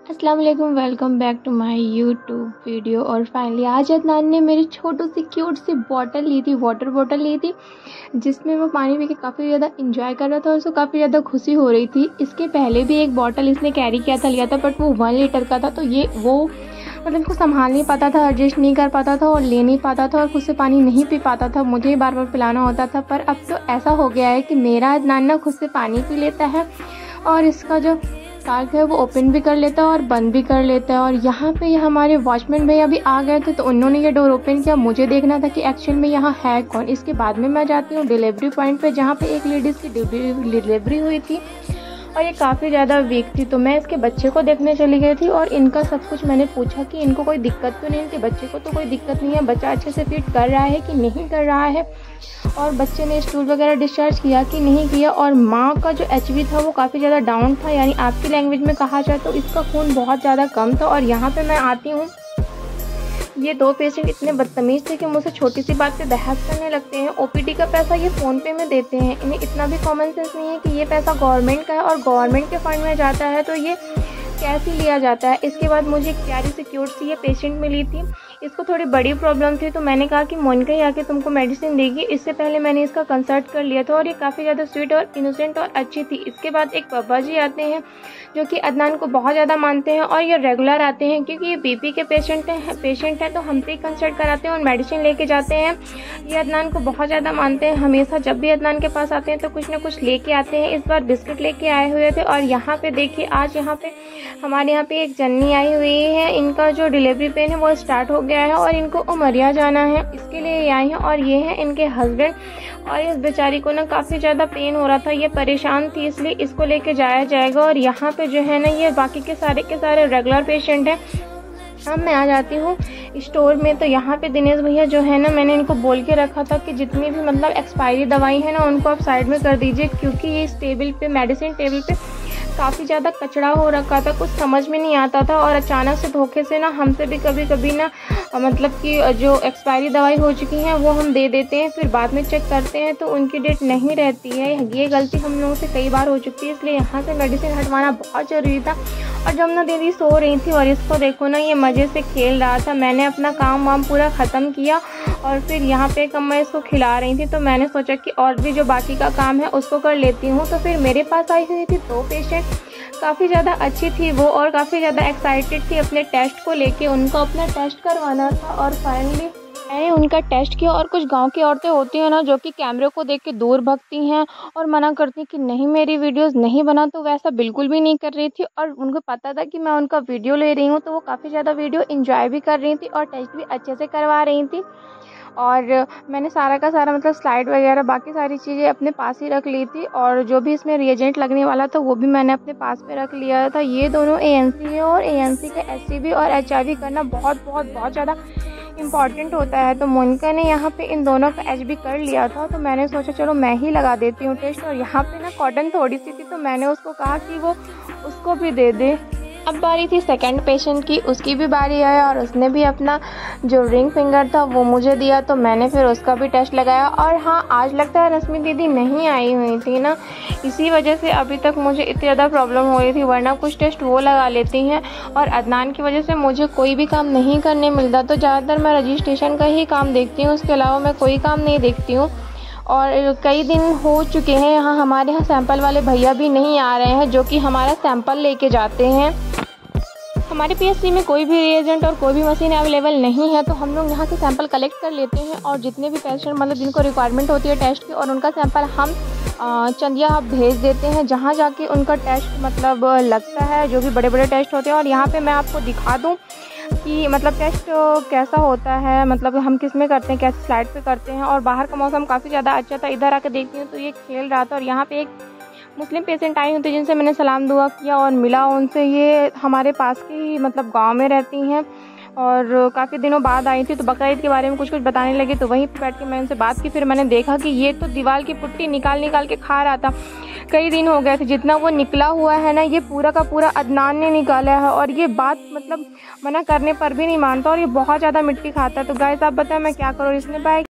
अस्सलाम वालेकुम, welcome back to my YouTube video. और फाइनली आज अदनान ने मेरी छोटू सी क्यूट सी बॉटल ली थी, वाटर बॉटल ली थी, जिसमें वो पानी पी के काफ़ी ज़्यादा इंजॉय कर रहा था और उसको काफ़ी ज़्यादा खुशी हो रही थी। इसके पहले भी एक बॉटल इसने कैरी किया था, लिया था, बट वो 1 लीटर का था। तो वो मतलब इसको संभाल नहीं पाता था, एडजस्ट नहीं कर पाता था और ले नहीं पाता था और खुद से पानी नहीं पी पाता था, मुझे ही बार बार पिलाना होता था। पर अब तो ऐसा हो गया है कि मेरा अदनान ना खुद से पानी पी लेता है और इसका जो टार्क है वो ओपन भी कर लेता है और बंद भी कर लेता है। और यहाँ पे हमारे वॉचमैन भैया भी आ गए थे, तो उन्होंने ये डोर ओपन किया। मुझे देखना था कि एक्चुअल में यहाँ है कौन। इसके बाद में मैं जाती हूँ डिलीवरी पॉइंट पे, जहाँ पे एक लेडीज़ की डिलीवरी हुई थी और ये काफ़ी ज़्यादा वीक थी। तो मैं इसके बच्चे को देखने चली गई थी और इनका सब कुछ मैंने पूछा कि इनको कोई दिक्कत तो नहीं, इनके बच्चे को तो कोई दिक्कत नहीं है, बच्चा अच्छे से फीड कर रहा है कि नहीं कर रहा है, और बच्चे ने स्टूल वगैरह डिस्चार्ज किया कि नहीं किया। और माँ का जो HB था वो काफ़ी ज़्यादा डाउन था, यानी आपकी लैंग्वेज में कहा जाए तो इसका खून बहुत ज़्यादा कम था। और यहाँ पे मैं आती हूँ, ये 2 पेशेंट इतने बदतमीज़ थे कि मुझसे छोटी सी बात पे बहस करने लगते हैं। OPD का पैसा ये फ़ोन पे में देते हैं, इन्हें इतना भी कॉमन सेंस नहीं है कि ये पैसा गवर्नमेंट का है और गवर्नमेंट के फंड में जाता है, तो ये कैसे लिया जाता है। इसके बाद मुझे एक प्यारी सी क्यूट सी ये पेशेंट मिली थी। इसको थोड़ी बड़ी प्रॉब्लम थी, तो मैंने कहा कि मोनिका ही आके तुमको मेडिसिन देगी। इससे पहले मैंने इसका कंसल्ट कर लिया था और ये काफ़ी ज़्यादा स्वीट और इनोसेंट और अच्छी थी। इसके बाद एक पापा जी आते हैं जो कि अदनान को बहुत ज़्यादा मानते हैं और ये रेगुलर आते हैं, क्योंकि ये BP के पेशेंट हैं, तो हम पे कंसल्ट कराते हैं और मेडिसिन लेके जाते हैं। ये अदनान को बहुत ज़्यादा मानते हैं, हमेशा जब भी अदनान के पास आते हैं तो कुछ ना कुछ लेके आते हैं। इस बार बिस्किट लेके आए हुए थे। और यहाँ पे देखिए, आज यहाँ पे हमारे यहाँ पे एक जन्नी आई हुई है, इनका जो डिलीवरी पेन है वो स्टार्ट हो गया है और इनको उमरिया जाना है, इसके लिए ये आई हैं। और ये हैं इनके हस्बैंड। और इस बेचारी को ना काफ़ी ज़्यादा पेन हो रहा था, ये परेशान थी, इसलिए इसको लेके जाया जाएगा। और यहाँ पे जो है ना, ये बाकी के सारे रेगुलर पेशेंट हैं। अब मैं आ जाती हूँ स्टोर में, तो यहाँ पे दिनेश भैया जो है ना, मैंने इनको बोल के रखा था कि जितनी भी मतलब एक्सपायरी दवाई है ना उनको आप साइड में कर दीजिए, क्योंकि ये इस टेबल पे, मेडिसिन टेबल पे काफ़ी ज़्यादा कचरा हो रखा था, कुछ समझ में नहीं आता था। और अचानक से धोखे से ना हमसे भी कभी कभी ना मतलब कि जो एक्सपायरी दवाई हो चुकी हैं वो हम दे देते हैं, फिर बाद में चेक करते हैं तो उनकी डेट नहीं रहती है। ये गलती हम लोगों से कई बार हो चुकी है, इसलिए यहाँ से मेडिसिन हटवाना बहुत ज़रूरी था। और जब ना दीदी सो रही थी और इसको देखो ना, ये मज़े से खेल रहा था, मैंने अपना काम वाम पूरा ख़त्म किया और फिर यहाँ पे कब मैं इसको खिला रही थी, तो मैंने सोचा कि और भी जो बाकी का काम है उसको कर लेती हूँ। तो फिर मेरे पास आई हुई थी 2 पेशेंट, काफ़ी ज़्यादा अच्छी थी वो और काफ़ी ज़्यादा एक्साइटेड थी अपने टेस्ट को लेके, उनको अपना टेस्ट करवाना था। और फाइनली मैंने उनका टेस्ट किया। और कुछ गांव की औरतें होती हैं ना जो कि कैमरे को देख के दूर भगती हैं और मना करती हैं कि नहीं मेरी वीडियोस नहीं बना, तो वैसा बिल्कुल भी नहीं कर रही थी। और उनको पता था कि मैं उनका वीडियो ले रही हूँ, तो वो काफ़ी ज़्यादा वीडियो एंजॉय भी कर रही थी और टेस्ट भी अच्छे से करवा रही थी। और मैंने सारा का सारा मतलब स्लाइड वगैरह बाकी सारी चीज़ें अपने पास ही रख ली थी, और जो भी इसमें रिएजेंट लगने वाला था वो भी मैंने अपने पास में रख लिया था। ये दोनों ANC है और ANC का HCV और HIV करना बहुत बहुत बहुत ज़्यादा इम्पॉर्टेंट होता है। तो मोनिका ने यहाँ पे इन दोनों का HB कर लिया था, तो मैंने सोचा चलो मैं ही लगा देती हूँ टेस्ट। और यहाँ पे ना कॉटन थोड़ी सी थी, तो मैंने उसको कहा कि वो उसको भी दे दे। अब बारी थी सेकंड पेशेंट की, उसकी भी बारी आई और उसने भी अपना जो रिंग फिंगर था वो मुझे दिया, तो मैंने फिर उसका भी टेस्ट लगाया। और हाँ, आज लगता है रश्मि दीदी नहीं आई हुई थी ना, इसी वजह से अभी तक मुझे इतनी ज़्यादा प्रॉब्लम हो रही थी, वरना कुछ टेस्ट वो लगा लेती हैं। और अदनान की वजह से मुझे कोई भी काम नहीं करने मिलता, तो ज़्यादातर मैं रजिस्ट्रेशन का ही काम देखती हूँ, उसके अलावा मैं कोई काम नहीं देखती हूँ। और कई दिन हो चुके हैं, यहाँ हमारे यहाँ सैंपल वाले भैया भी नहीं आ रहे हैं जो कि हमारा सैंपल लेके जाते हैं। हमारे PSC में कोई भी रिएजेंट और कोई भी मशीन अवेलेबल नहीं है, तो हम लोग यहाँ से सैंपल कलेक्ट कर लेते हैं और जितने भी पेशेंट मतलब जिनको रिक्वायरमेंट होती है टेस्ट की, और उनका सैंपल हम चंदिया हब भेज देते हैं, जहाँ जाके उनका टेस्ट मतलब लगता है, जो भी बड़े बड़े टेस्ट होते हैं। और यहाँ पे मैं आपको दिखा दूँ कि मतलब टेस्ट कैसा होता है, मतलब हम किस में करते हैं, कैसे स्लाइड पे करते हैं। और बाहर का मौसम काफ़ी ज़्यादा अच्छा था, इधर आके देखती हूँ तो ये खेल रहा था। और यहाँ पे एक मुस्लिम पेशेंट आई हुई थी जिनसे मैंने सलाम दुआ किया और मिला उनसे। ये हमारे पास के ही मतलब गांव में रहती हैं और काफ़ी दिनों बाद आई थी, तो बकरा ईद के बारे में कुछ बताने लगी, तो वहीं पर बैठ के मैं उनसे बात की। फिर मैंने देखा कि ये तो दीवार की पुट्टी निकाल के खा रहा था, कई दिन हो गए थे, जितना वो निकला हुआ है ना ये पूरा का पूरा अदनान ने निकाला है। और ये बात मतलब मना करने पर भी नहीं मानता और ये बहुत ज़्यादा मिट्टी खाता है। तो गाइस आप बताएं मैं क्या करूँ, इसने बाय